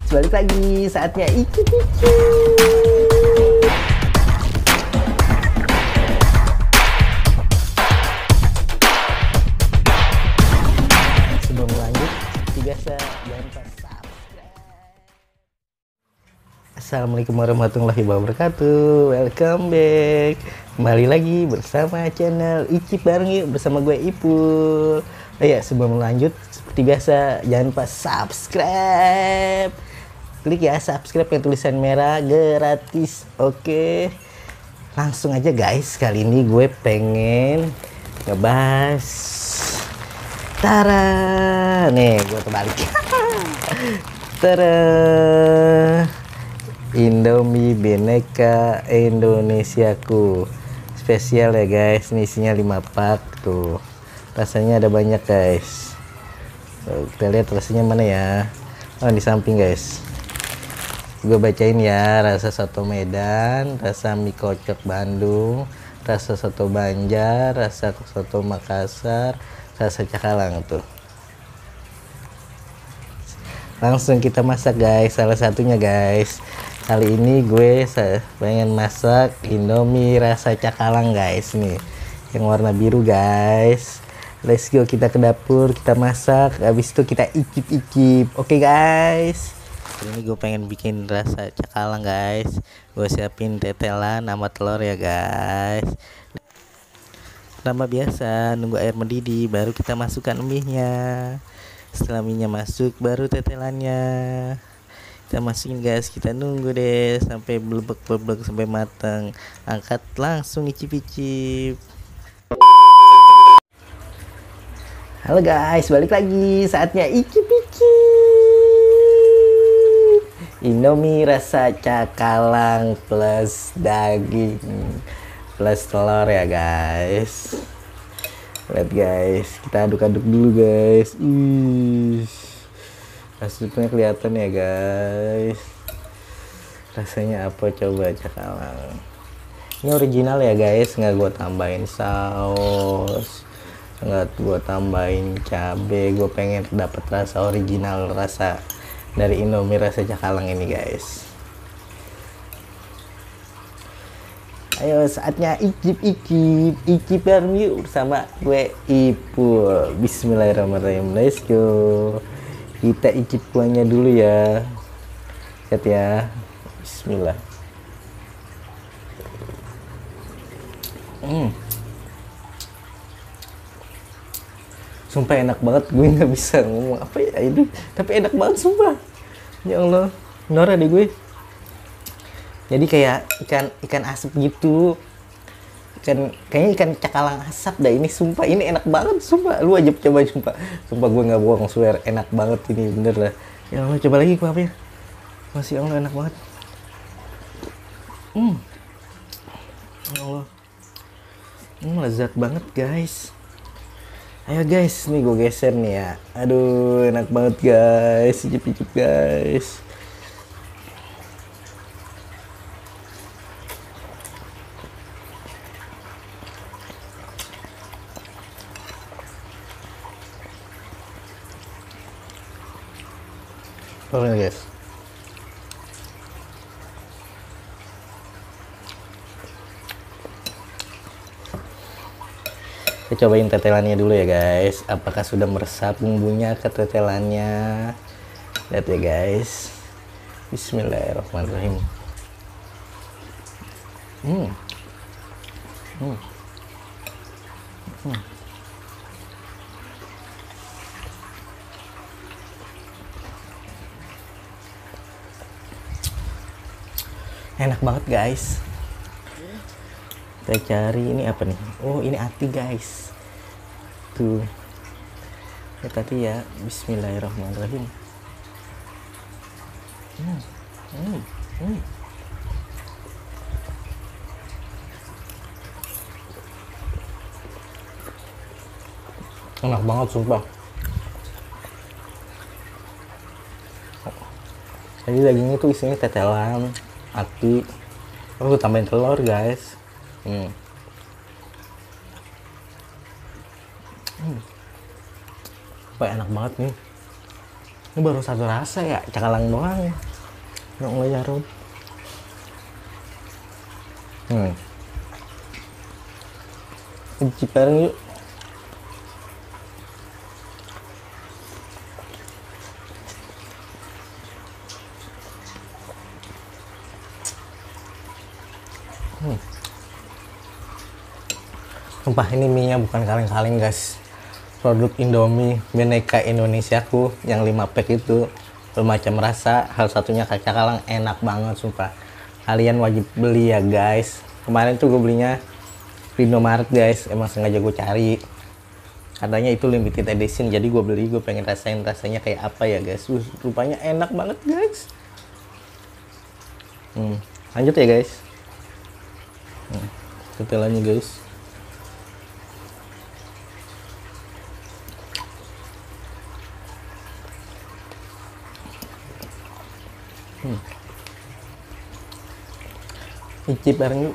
balik lagi saatnya iki-iki. Sebelum lanjut, seperti biasa jangan lupa subscribe. Assalamualaikum warahmatullahi wabarakatuh. Welcome back. Kembali lagi bersama channel Icip Bareng Yuk bersama gue Ipul. Oh ya, sebelum lanjut seperti biasa jangan lupa subscribe. Klik ya subscribe yang tulisan merah gratis. Oke. Langsung aja guys, kali ini gue pengen ngebahas Tara. Nih, gue terbalik. Tara. Indomie Bhinneka Indonesiaku. Spesial ya guys, ini isinya 5 pak tuh. Rasanya ada banyak guys. Kita lihat rasanya mana ya. Oh, di samping guys. Gue bacain ya. Rasa soto Medan, rasa mie kocok Bandung, rasa soto Banjar, rasa soto Makassar, rasa Cakalang tuh. Langsung kita masak guys. Salah satunya guys, kali ini gue pengen masak Indomie rasa Cakalang guys, nih yang warna biru guys. Let's go, kita ke dapur, kita masak, habis itu kita icip-icip. Oke guys, ini gue pengen bikin rasa Cakalang guys. Gue siapin tetelan sama telur ya guys. Nama biasa, nunggu air mendidih baru kita masukkan mie-nya. Setelah mie-nya masuk baru tetelannya kita masukin guys. Kita nunggu deh sampai blebek sampai matang. Angkat langsung icip-icip. Halo guys, balik lagi saatnya icip-icip Indomie rasa Cakalang plus daging plus telur ya guys. Lihat guys, kita aduk-aduk dulu guys. Hasilnya kelihatan ya guys. Rasanya apa coba Cakalang. Ini original ya guys, nggak gue tambahin saus, nggak gue tambahin cabe. Gue pengen dapat rasa original, rasa dari Indomie rasa Cakalang ini guys. Ayo saatnya icip bareng yuk bersama gue Ipul. Bismillahirrahmanirrahim, let's go. Kita icip kuahnya dulu ya. Lihat ya, bismillah. Sumpah enak banget, gue nggak bisa ngomong apa ya ini, tapi enak banget sumpah. Ya Allah, Nora deh gue. Jadi kayak ikan asap gitu. Kayaknya ikan cakalang asap dah ini, sumpah ini enak banget sumpah. Lu aja coba sumpah. Sumpah gue nggak bohong, swear enak banget ini bener lah. Ya Allah, coba lagi kuahnya. Masih Allah enak banget. Ya Allah. Lezat banget guys. Ayo guys, nih gue geser nih ya. Aduh, enak banget guys. Icip-icip guys. Oke guys. Kita cobain tetelannya dulu ya guys. Apakah sudah meresap bumbunya ke tetelannya? Lihat ya guys. Bismillahirrahmanirrahim. Enak banget guys. Kita cari ini apa nih? Oh, ini ati guys. Tuh. Ya tadi ya. Bismillahirrahmanirrahim. Enak banget sumpah. Jadi dagingnya tuh isinya tetelan, ati, terus tambahin telur guys. Wah, enak banget nih. Ini baru satu rasa ya, cakalang doang ya. Nggak mulai jarum. Icip bareng yuk. Sumpah ini mie nya bukan kaleng-kaleng guys. Produk Indomie Bhinneka Indonesiaku yang 5 pack itu bermacam rasa, hal satunya cakalang, enak banget sumpah. Kalian wajib beli ya guys. Kemarin tuh gue belinya di Indomaret guys, emang sengaja gue cari. Katanya itu limited edition, jadi gue beli, gue pengen rasain rasanya kayak apa ya guys. Rupanya enak banget guys. Lanjut ya guys. Setelannya guys. Icip bareng yuk.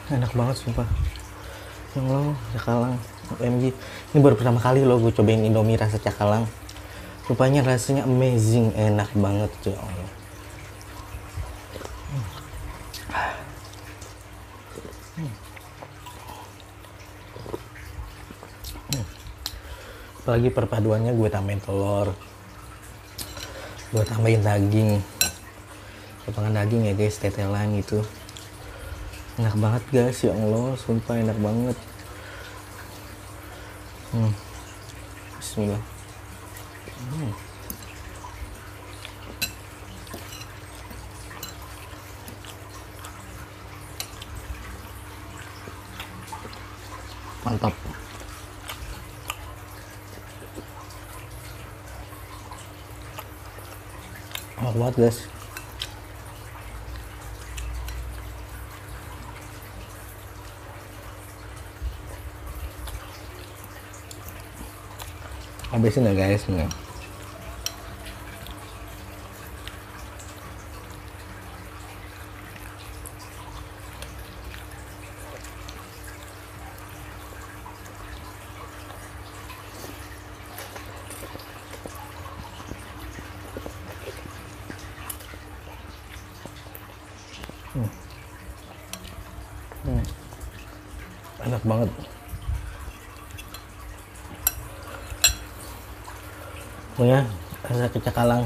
Enak banget sumpah. Yang lo cakalang OMG. Ini baru pertama kali lo gue cobain Indomie rasa cakalang. Rupanya rasanya amazing, enak banget ya Allah. Apalagi perpaduannya gue tambahin telur, gue tambahin daging, potongan daging ya guys, tetelan gitu. Enak banget guys, ya Allah, sumpah enak banget. Bismillah. Mantap. Enak banget guys. Habisin ya guys nih. Enak banget. Pokoknya rasa cakalang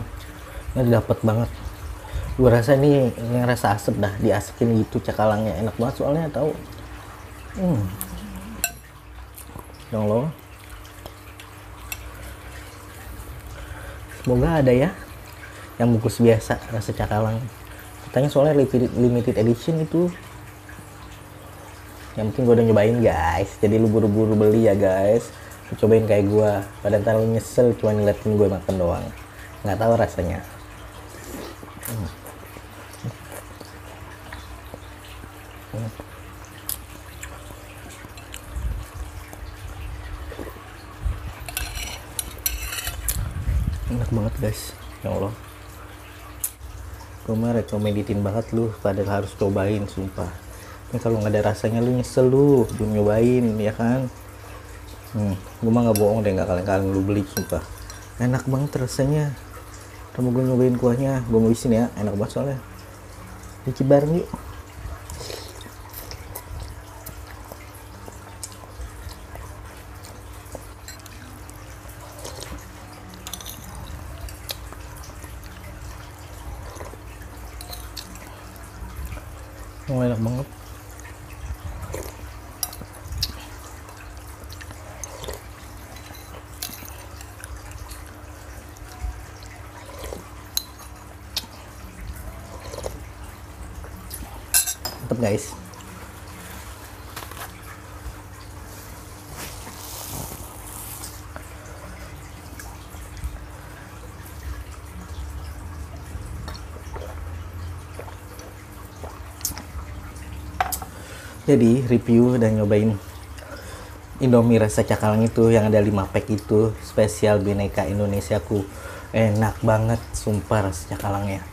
ini dapet banget. Gue rasa ini rasa asap dah, diasekin gitu cakalangnya, enak banget soalnya tahu. Yang lo. Semoga ada ya yang bungkus biasa rasa cakalang. Katanya soalnya limited edition itu. Yang penting gue udah nyobain guys, jadi lu buru-buru beli ya guys. Lu cobain kayak gue, pada ntar lu nyesel cuma ngeliatin gue makan doang, nggak tahu rasanya. Enak banget guys, ya Allah. Gue mah rekomendasiin banget lu pada harus cobain sumpah. Ini kalau nggak ada rasanya lu nyesel lu belum nyobain ya kan. Gue mah nggak bohong deh, nggak kaleng-kaleng lu beli sumpah. Enak banget rasanya. Kamu gue nyobain kuahnya, gue mau isin ya, enak banget soalnya. Icip bareng yuk. Enak banget. Mantap guys. Jadi review dan nyobain Indomie rasa cakalang itu yang ada 5 pack itu spesial Bhinneka Indonesiaku. Enak banget sumpah rasa cakalangnya.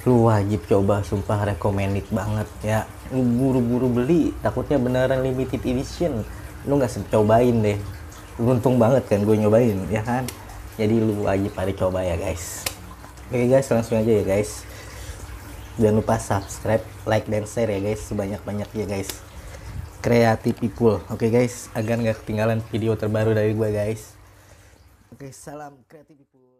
Lu wajib coba, sumpah recommended banget ya. Lu buru-buru beli takutnya beneran limited edition. Lu nggak cobain deh. Beruntung banget kan gue nyobain ya kan. Jadi lu wajib pada coba ya guys. Oke guys, langsung aja ya guys. Jangan lupa subscribe, like, dan share ya guys, sebanyak-banyaknya guys. Creative People, oke guys, agar nggak ketinggalan video terbaru dari gue guys. Oke, salam Creative People.